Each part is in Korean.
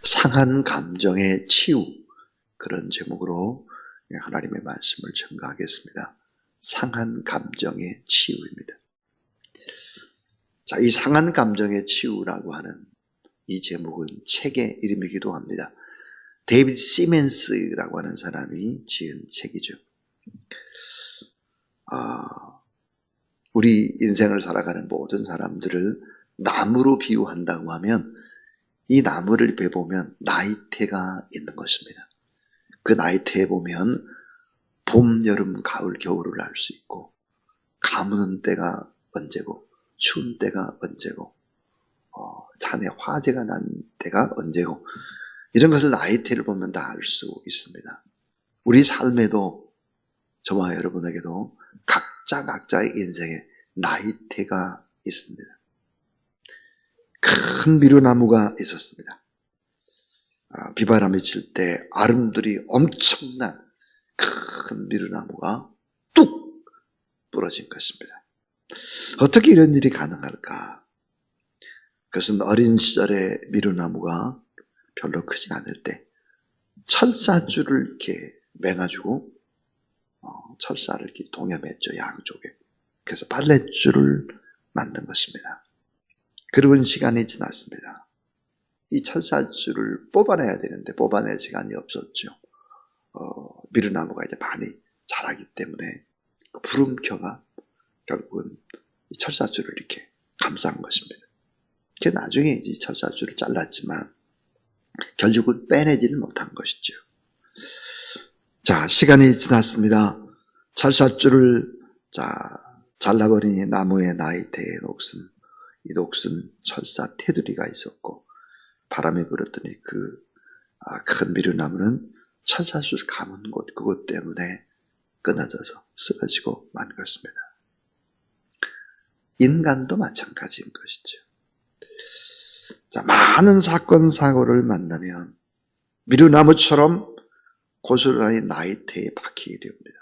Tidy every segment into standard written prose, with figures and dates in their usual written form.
상한 감정의 치유, 그런 제목으로 하나님의 말씀을 전가하겠습니다. 상한 감정의 치유입니다. 자, 이 상한 감정의 치유라고 하는 이 제목은 책의 이름이기도 합니다. 데이비드 시멘스라고 하는 사람이 지은 책이죠. 우리 인생을 살아가는 모든 사람들을 나무로 비유한다고 하면 이 나무를 이렇게 보면 나이테가 있는 것입니다. 그 나이테에 보면 봄, 여름, 가을, 겨울을 알 수 있고, 가무는 때가 언제고 추운 때가 언제고, 산에 화재가 난 때가 언제고, 이런 것을 나이테를 보면 다 알 수 있습니다. 우리 삶에도 저와 여러분에게도 각자의 인생에 나이테가 있습니다. 큰 미루나무가 있었습니다. 비바람이 칠 때 아름들이 엄청난 큰 미루나무가 뚝 부러진 것입니다. 어떻게 이런 일이 가능할까? 그것은 어린 시절의 미루나무가 별로 크지 않을 때 철사줄을 이렇게 매가지고 철사를 이렇게 동여맸죠, 양쪽에. 그래서 발렛줄을 만든 것입니다. 그러고 시간이 지났습니다. 이 철사줄을 뽑아내야 되는데 뽑아낼 시간이 없었죠. 미루나무가 이제 많이 자라기 때문에 그 부름켜가 결국은 이 철사줄을 이렇게 감싼 것입니다. 그 나중에 이제 철사줄을 잘랐지만 결국은 빼내지는 못한 것이죠. 자, 시간이 지났습니다. 철사줄을 잘라버린 나무의 나이테의 녹슨, 이 녹슨 철사 테두리가 있었고, 바람이 불었더니 큰 미루나무는 철사줄 감은 곳, 그것 때문에 끊어져서 쓰러지고 만 것입니다. 인간도 마찬가지인 것이죠. 자, 많은 사건, 사고를 만나면 미루나무처럼 고스란히 나이테에 박히게 됩니다.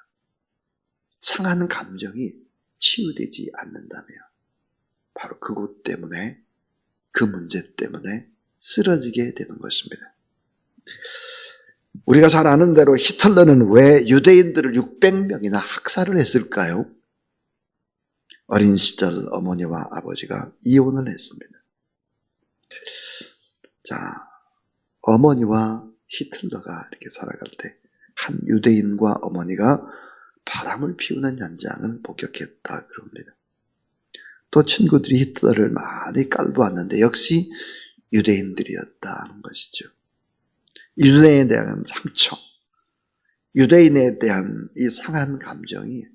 상한 감정이 치유되지 않는다면 바로 그것 때문에, 그 문제 때문에 쓰러지게 되는 것입니다. 우리가 잘 아는 대로 히틀러는 왜 유대인들을 600명이나 학살을 했을까요? 어린 시절 어머니와 아버지가 이혼을 했습니다. 자, 어머니와 히틀러가 이렇게 살아갈 때 한 유대인과 어머니가 바람을 피우는 현장을 목격했다 그럽니다. 또 친구들이 히틀러를 많이 깔보았는데 역시 유대인들이었다 하는 것이죠. 유대인에 대한 상처, 유대인에 대한 이 상한 감정이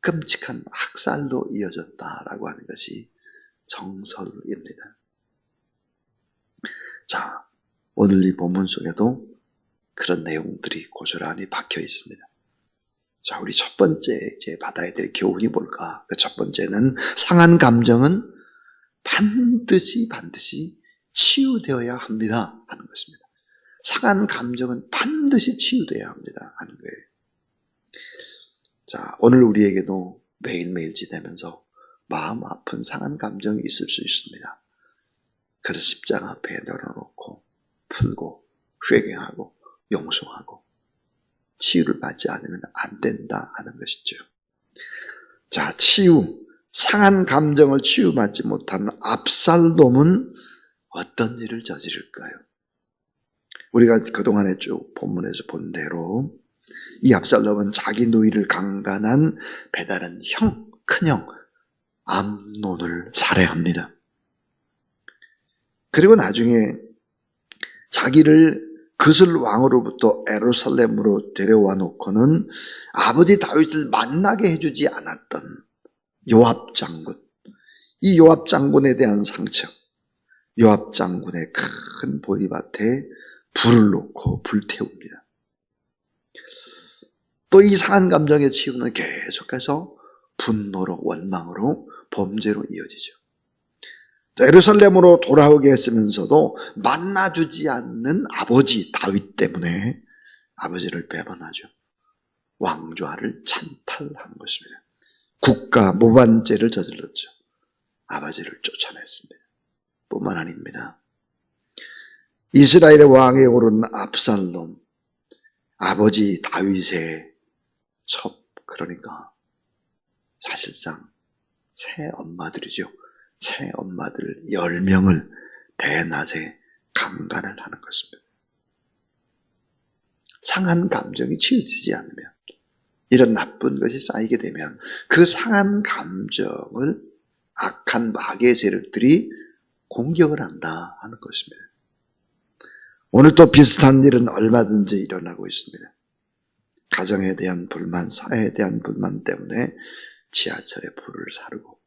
끔찍한 학살로 이어졌다라고 하는 것이 정설입니다. 자, 오늘 이 본문 속에도 그런 내용들이 고스란히 박혀 있습니다. 자, 우리 첫 번째 이제 받아야 될 교훈이 뭘까? 그 첫 번째는 상한 감정은 반드시 치유되어야 합니다 하는 것입니다. 상한 감정은 반드시 치유되어야 합니다 하는 거예요. 자, 오늘 우리에게도 매일매일 지내면서 마음 아픈 상한 감정이 있을 수 있습니다. 그래서 십자가 앞에 내려놓고 풀고 회개하고 용서하고 치유를 받지 않으면 안 된다 하는 것이죠. 자, 상한 감정을 치유받지 못한 압살롬은 어떤 일을 저지를까요? 우리가 그동안에 쭉 본문에서 본 대로 이 압살롬은 자기 누이를 강간한 배다른 큰형 암논을 살해합니다. 그리고 나중에 자기를 그슬 왕으로부터 예루살렘으로 데려와 놓고는 아버지 다윗을 만나게 해주지 않았던 요압 장군, 이 요압 장군에 대한 상처, 요압 장군의 큰 보리밭에 불을 놓고 불태웁니다. 또 이 상한 감정의 치유는 계속해서 분노로, 원망으로, 범죄로 이어지죠. 예루살렘으로 돌아오게 했으면서도 만나주지 않는 아버지 다윗 때문에 아버지를 배반하죠. 왕좌를 찬탈한 것입니다. 국가 무반죄를 저질렀죠. 아버지를 쫓아냈습니다. 뿐만 아닙니다. 이스라엘의 왕에 오른 압살롬, 아버지 다윗의 그러니까 사실상 새 엄마들이죠. 새 엄마들 10명을 대낮에 강간을 하는 것입니다. 상한 감정이 치유되지 않으면, 이런 나쁜 것이 쌓이게 되면 그 상한 감정을 악한 마귀의 세력들이 공격을 한다 하는 것입니다. 오늘 또 비슷한 일은 얼마든지 일어나고 있습니다. 가정에 대한 불만, 사회에 대한 불만 때문에 지하철에 불을 사르고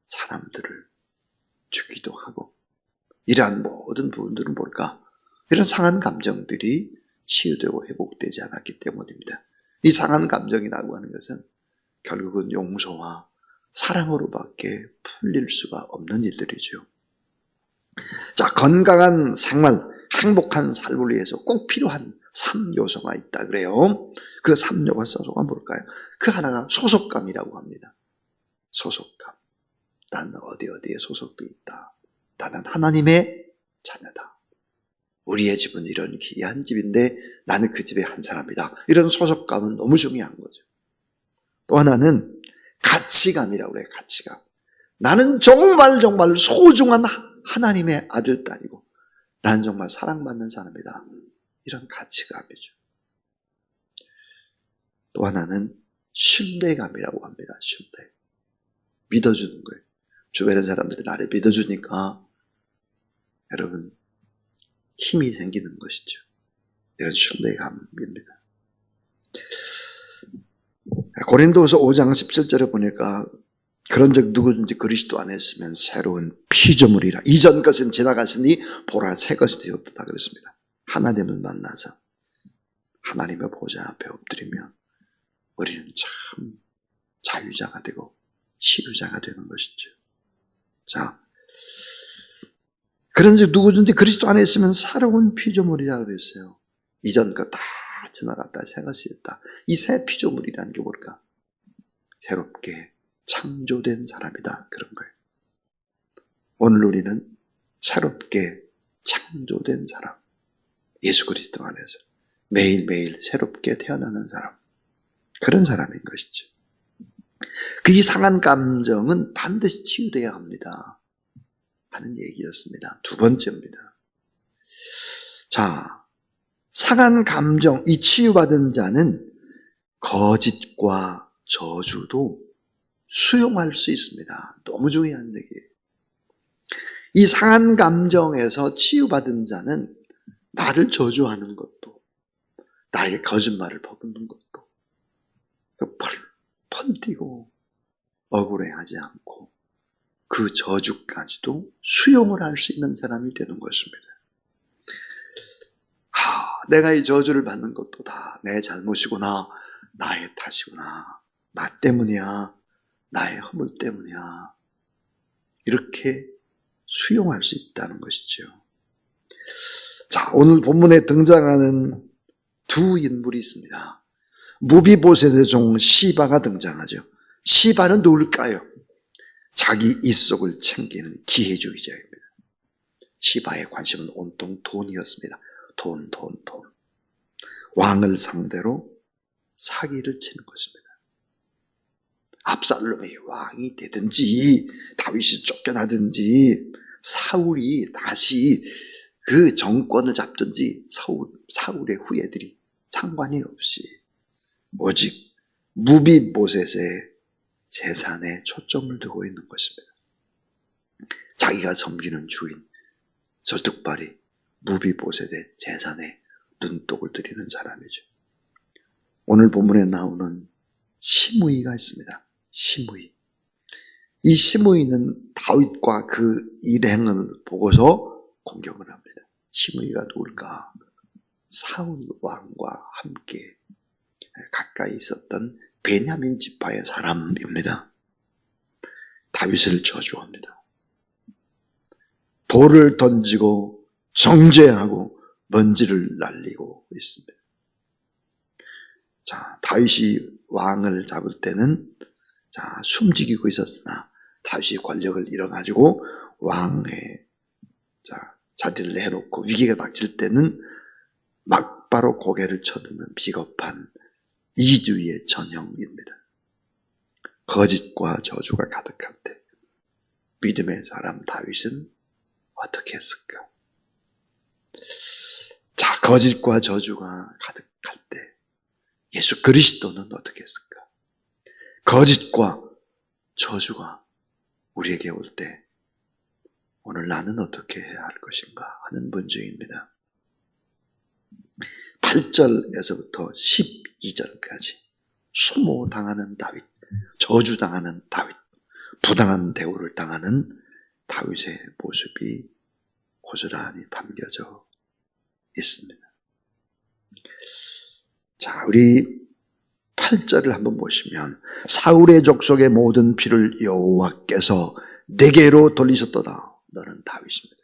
사람들을 죽기도 하고, 이러한 모든 부분들은 뭘까? 이런 상한 감정들이 치유되고 회복되지 않았기 때문입니다. 이 상한 감정이라고 하는 것은 결국은 용서와 사랑으로밖에 풀릴 수가 없는 일들이죠. 자, 건강한 생활, 행복한 삶을 위해서 꼭 필요한 3요소가 있다 그래요. 그 3요소가 뭘까요? 그 하나가 소속감이라고 합니다. 소속감. 나는 어디에 소속돼 있다. 나는 하나님의 자녀다. 우리의 집은 이런 귀한 집인데 나는 그 집의 한 사람이다. 이런 소속감은 너무 중요한 거죠. 또 하나는 가치감이라고 그래요. 가치감. 나는 정말 소중한 하나님의 아들, 딸이고 나는 정말 사랑받는 사람이다. 이런 가치감이죠. 또 하나는 신뢰감이라고 합니다. 신뢰. 믿어주는 거예요. 주변의 사람들이 나를 믿어주니까 여러분 힘이 생기는 것이죠. 이런 신뢰감입니다. 고린도후서 5장 17절에 보니까 그런 적 누구든지 그리스도 안에 있으면 새로운 피조물이라. 이전 것은 지나갔으니 보라 새 것이 되었다 그랬습니다. 하나님을 만나서 하나님의 보좌 앞에 엎드리면 우리는 참 자유자가 되고 치유자가 되는 것이죠. 자, 그런지 누구든지 그리스도 안에 있으면 새로운 피조물이라 그랬어요. 이전 것 다 지나갔다 새 것이 됐다. 이 새 피조물이라는 게 뭘까? 새롭게 창조된 사람이다. 그런 거예요. 오늘 우리는 새롭게 창조된 사람, 예수 그리스도 안에서 매일매일 새롭게 태어나는 사람, 그런 사람인 것이죠. 그 이상한 감정은 반드시 치유돼야 합니다 하는 얘기였습니다. 두 번째입니다. 자, 상한 감정, 이 치유받은 자는 거짓과 저주도 수용할 수 있습니다. 너무 중요한 얘기예요. 이 상한 감정에서 치유받은 자는 나를 저주하는 것도, 나의 거짓말을 퍼붓는 것도 펀뛰고 억울해하지 않고 그 저주까지도 수용을 할 수 있는 사람이 되는 것입니다. 내가 이 저주를 받는 것도 다 내 잘못이구나, 나의 탓이구나, 나 때문이야, 나의 허물 때문이야, 이렇게 수용할 수 있다는 것이죠. 자, 오늘 본문에 등장하는 두 인물이 있습니다. 무비보셋의 종 시바가 등장하죠. 시바는 누굴까요? 자기 이속을 챙기는 기회주의자입니다. 시바의 관심은 온통 돈이었습니다. 돈. 왕을 상대로 사기를 치는 것입니다. 압살롬이 왕이 되든지 다윗이 쫓겨나든지 사울이 다시 그 정권을 잡든지 사울의 후예들이 상관이 없이 오직 무비보셋의 재산에 초점을 두고 있는 것입니다. 자기가 섬기는 주인 설득발이 무비보셋의 재산에 눈독을 들이는 사람이죠. 오늘 본문에 나오는 시므이가 있습니다. 시므이. 이 시므이는 다윗과 그 일행을 보고서 공격을 합니다. 시므이가 누굴까? 사울 왕과 함께 가까이 있었던 베냐민 지파의 사람입니다. 다윗을 저주합니다. 돌을 던지고 정죄하고 먼지를 날리고 있습니다. 자, 다윗이 왕을 잡을 때는 숨지기고 있었으나 다윗이 권력을 잃어가지고 왕의 자리를 내놓고 위기가 닥칠 때는 막바로 고개를 쳐드는 비겁한 이주의 전형입니다. 거짓과 저주가 가득할 때 믿음의 사람 다윗은 어떻게 했을까? 자, 거짓과 저주가 가득할 때 예수 그리스도는 어떻게 했을까? 거짓과 저주가 우리에게 올 때 오늘 나는 어떻게 해야 할 것인가 하는 문제입니다. 8절에서부터 12절까지 수모당하는 다윗, 저주당하는 다윗, 부당한 대우를 당하는 다윗의 모습이 고스란히 담겨져 있습니다. 자, 우리 8절을 한번 보시면 사울의 족속의 모든 피를 여호와께서 내게로 돌리셨도다. 너는 다윗입니다.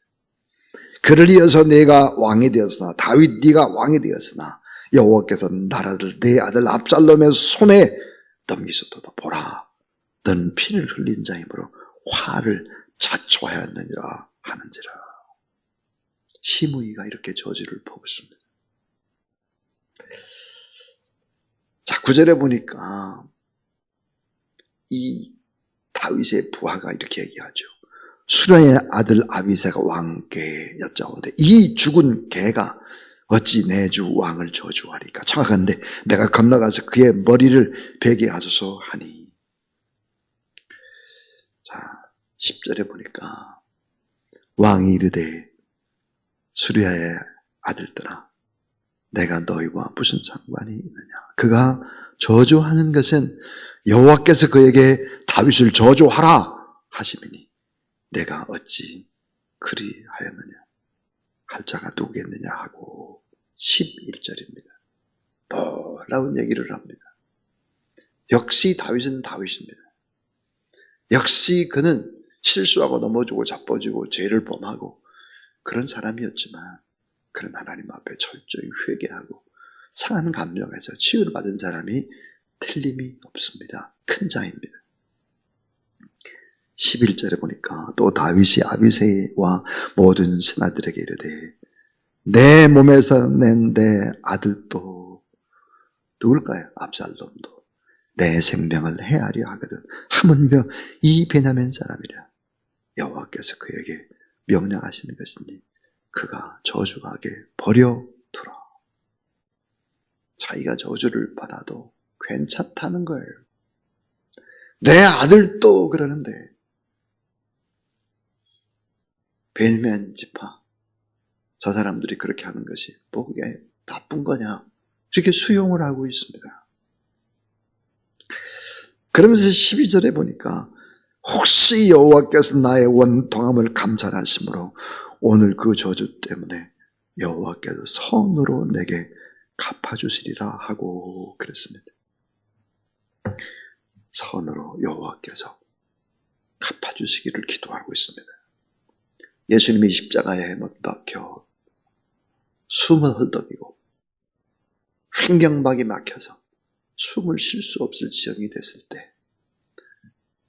그를 이어서 내가 왕이 되었으나 다윗 네가 왕이 되었으나 여호와께서 나라를 내 아들 압살롬의 손에 넘기셨도다. 보라, 너는 피를 흘린 자이므로 화를 자초하였느니라 하는지라. 시므이가 이렇게 저주를 퍼붓습니다. 자, 9절에 보니까 이 다윗의 부하가 이렇게 얘기하죠. 수라의 아들 아비새가 왕께 여짜오는데 이 죽은 개가 어찌 내 주 왕을 저주하리까? 정확한데 내가 건너가서 그의 머리를 베게 하소서 하니. 자, 10절에 보니까 왕이 이르되 수리아의 아들들아 내가 너희와 무슨 상관이 있느냐? 그가 저주하는 것은 여호와께서 그에게 다윗을 저주하라 하시미니 내가 어찌 그리하였느냐? 할 자가 누구겠느냐 하고 11절입니다. 놀라운 얘기를 합니다. 역시 다윗은 다윗입니다. 역시 그는 실수하고 넘어지고 자빠지고 죄를 범하고 그런 사람이었지만 그런 하나님 앞에 철저히 회개하고 상한 감정에서 치유를 받은 사람이 틀림이 없습니다. 큰 자입니다. 11절에 보니까 또 다윗이 아비새와 모든 신하들에게 이르되 내 몸에서 낸 내 아들도 누굴까요? 압살롬도 내 생명을 해하려 하거든 하물며 이 베냐민 사람이라 여호와께서 그에게 명령하시는 것이니 그가 저주하게 버려두라. 자기가 저주를 받아도 괜찮다는 거예요. 내 아들도 그러는데 베냐민 지파 저 사람들이 그렇게 하는 것이 뭐 그게 나쁜 거냐 이렇게 수용을 하고 있습니다. 그러면서 12절에 보니까 혹시 여호와께서 나의 원통함을 감찰하심으로 오늘 그 저주 때문에 여호와께서 선으로 내게 갚아주시리라 하고 그랬습니다. 선으로 여호와께서 갚아주시기를 기도하고 있습니다. 예수님이 십자가에 못 박혀 숨을 헐떡이고 횡격막이 막혀서 숨을 쉴 수 없을 지경이 됐을 때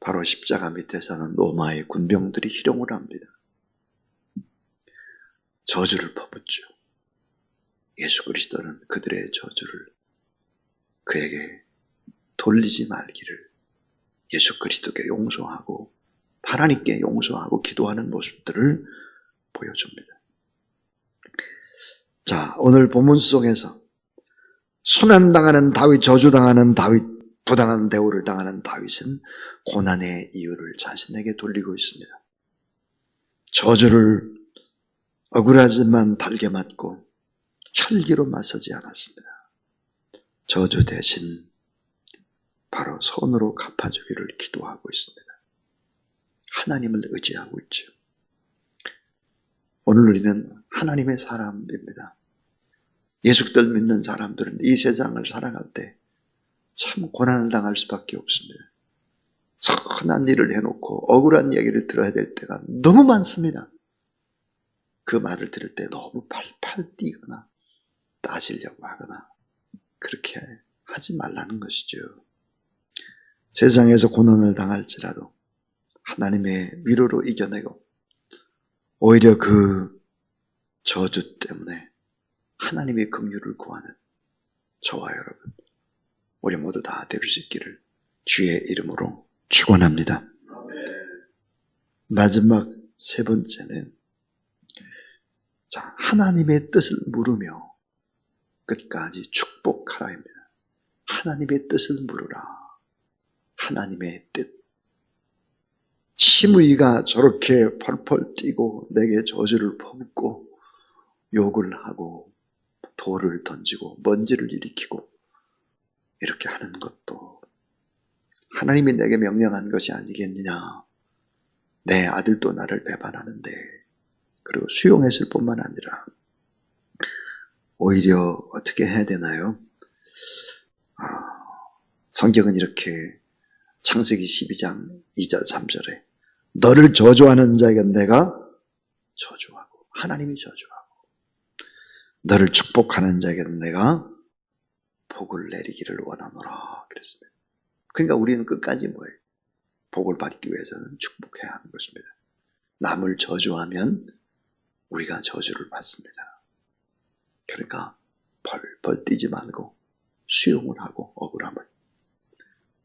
바로 십자가 밑에서는 로마의 군병들이 희롱을 합니다. 저주를 퍼붓죠. 예수 그리스도는 그들의 저주를 그에게 돌리지 말기를 예수 그리스도께 용서하고 하나님께 용서하고 기도하는 모습들을 보여줍니다. 자, 오늘 본문 속에서 순환당하는 다윗, 저주당하는 다윗, 부당한 대우를 당하는 다윗은 고난의 이유를 자신에게 돌리고 있습니다. 저주를 억울하지만 달게 맞고 혈기로 맞서지 않았습니다. 저주 대신 바로 손으로 갚아주기를 기도하고 있습니다. 하나님을 의지하고 있죠. 오늘 우리는 하나님의 사람입니다. 예수를 믿는 사람들은 이 세상을 살아갈 때 참 고난을 당할 수밖에 없습니다. 선한 일을 해놓고 억울한 얘기를 들어야 될 때가 너무 많습니다. 그 말을 들을 때 너무 팔팔 뛰거나 따지려고 하거나 그렇게 하지 말라는 것이죠. 세상에서 고난을 당할지라도 하나님의 위로로 이겨내고 오히려 그 저주 때문에 하나님의 긍휼을 구하는 저와 여러분, 우리 모두 다 될 수 있기를 주의 이름으로 축원합니다. 마지막 세 번째는, 자, 하나님의 뜻을 물으며 끝까지 축복하라입니다. 하나님의 뜻을 물으라. 하나님의 뜻. 시므이가 저렇게 펄펄 뛰고 내게 저주를 퍼붓고 욕을 하고 돌을 던지고 먼지를 일으키고 이렇게 하는 것도 하나님이 내게 명령한 것이 아니겠느냐. 내 아들도 나를 배반하는데, 그리고 수용했을 뿐만 아니라 오히려 어떻게 해야 되나요? 성경은 이렇게 창세기 12장 2절 3절에 너를 저주하는 자에게 내가 저주하고, 하나님이 저주하고, 너를 축복하는 자에게 내가 복을 내리기를 원하노라 그랬습니다. 그러니까 우리는 끝까지 뭐예요? 복을 받기 위해서는 축복해야 하는 것입니다. 남을 저주하면 우리가 저주를 받습니다. 그러니까 벌벌 뛰지 말고 수용을 하고 억울함을,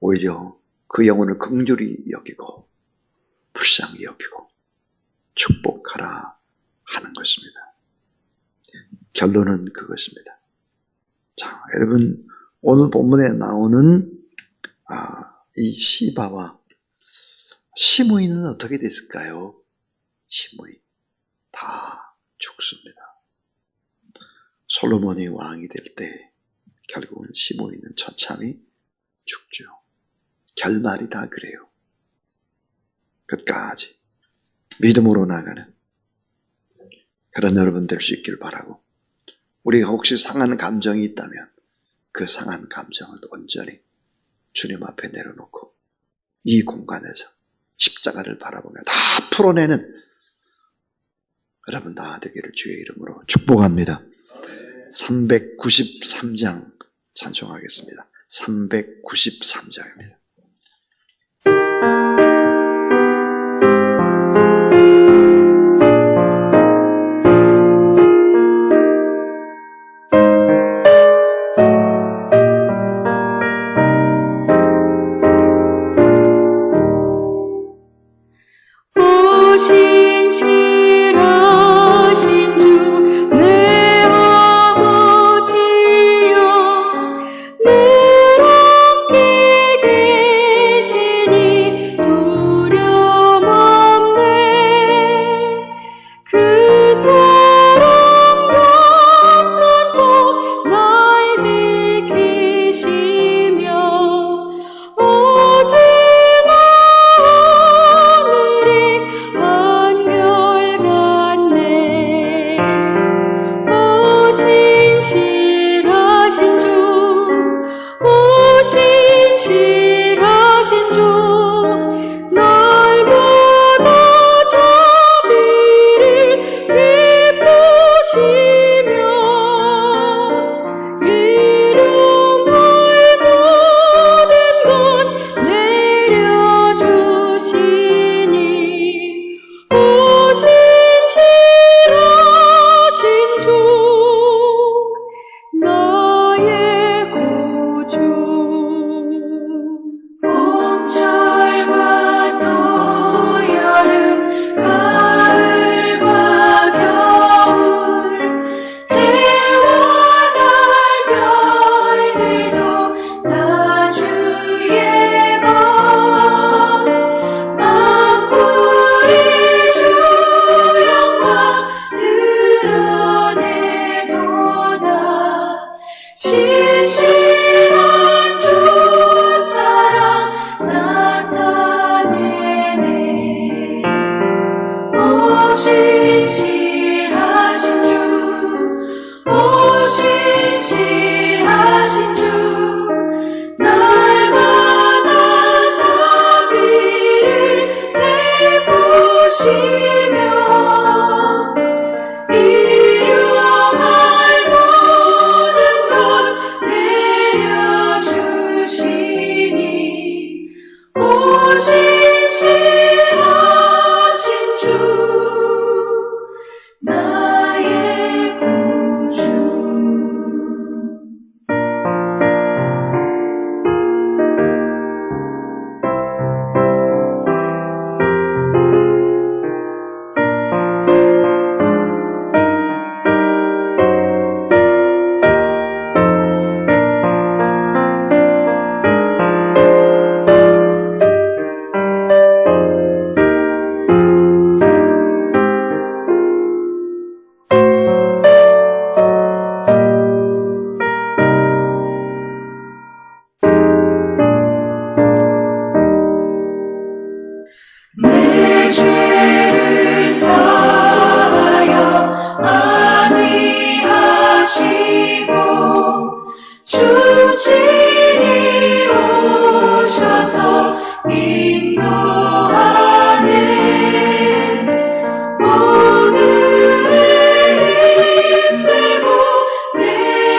오히려 그 영혼을 긍휼히 여기고 불쌍히 여기고 축복하라 하는 것입니다. 결론은 그것입니다. 자, 여러분, 오늘 본문에 나오는 이 시바와 시므이는 어떻게 됐을까요? 시므이 다 죽습니다. 솔로몬이 왕이 될 때 결국은 시므이는 처참히 죽죠. 결말이 다 그래요. 끝까지 믿음으로 나가는 그런 여러분 될 수 있기를 바라고, 우리가 혹시 상한 감정이 있다면 그 상한 감정을 온전히 주님 앞에 내려놓고 이 공간에서 십자가를 바라보며 다 풀어내는 여러분 다 되기를 주의 이름으로 축복합니다. 393장 찬송하겠습니다. 393장입니다.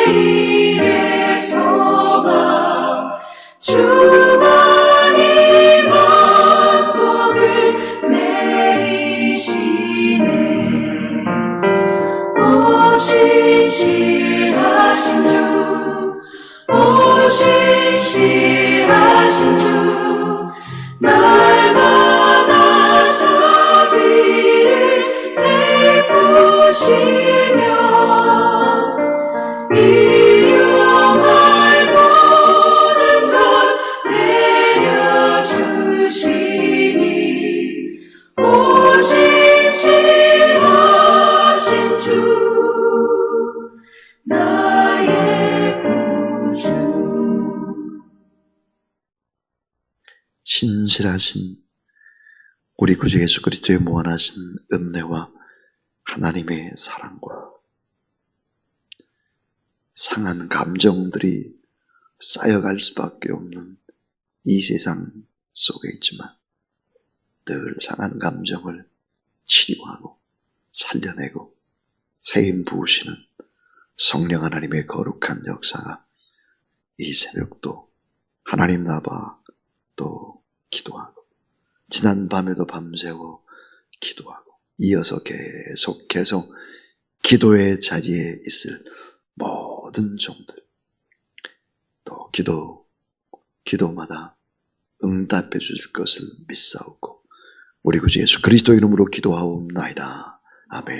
내일의 소망 주만이 만복을 내리시네. 오 신실하신 주, 오 신실하신 주, 날마다 자비를 베푸시며 일용할 모든 것 내려주시니. 오 신실하신 주, 나의 구주. 신실하신 우리 구주 예수 그리스도의 무한하신 은혜와 하나님의 사랑과 상한 감정들이 쌓여갈 수밖에 없는 이 세상 속에 있지만 늘 상한 감정을 치료하고 살려내고 세임 부으시는 성령 하나님의 거룩한 역사가 이 새벽도 하나님 앞에 또 기도하고 지난 밤에도 밤새워 기도하고 이어서 계속 기도의 자리에 있을 모든 종들 또 기도마다 응답해 주실 것을 믿사오고 우리 구주 예수 그리스도 이름으로 기도하옵나이다. 아멘.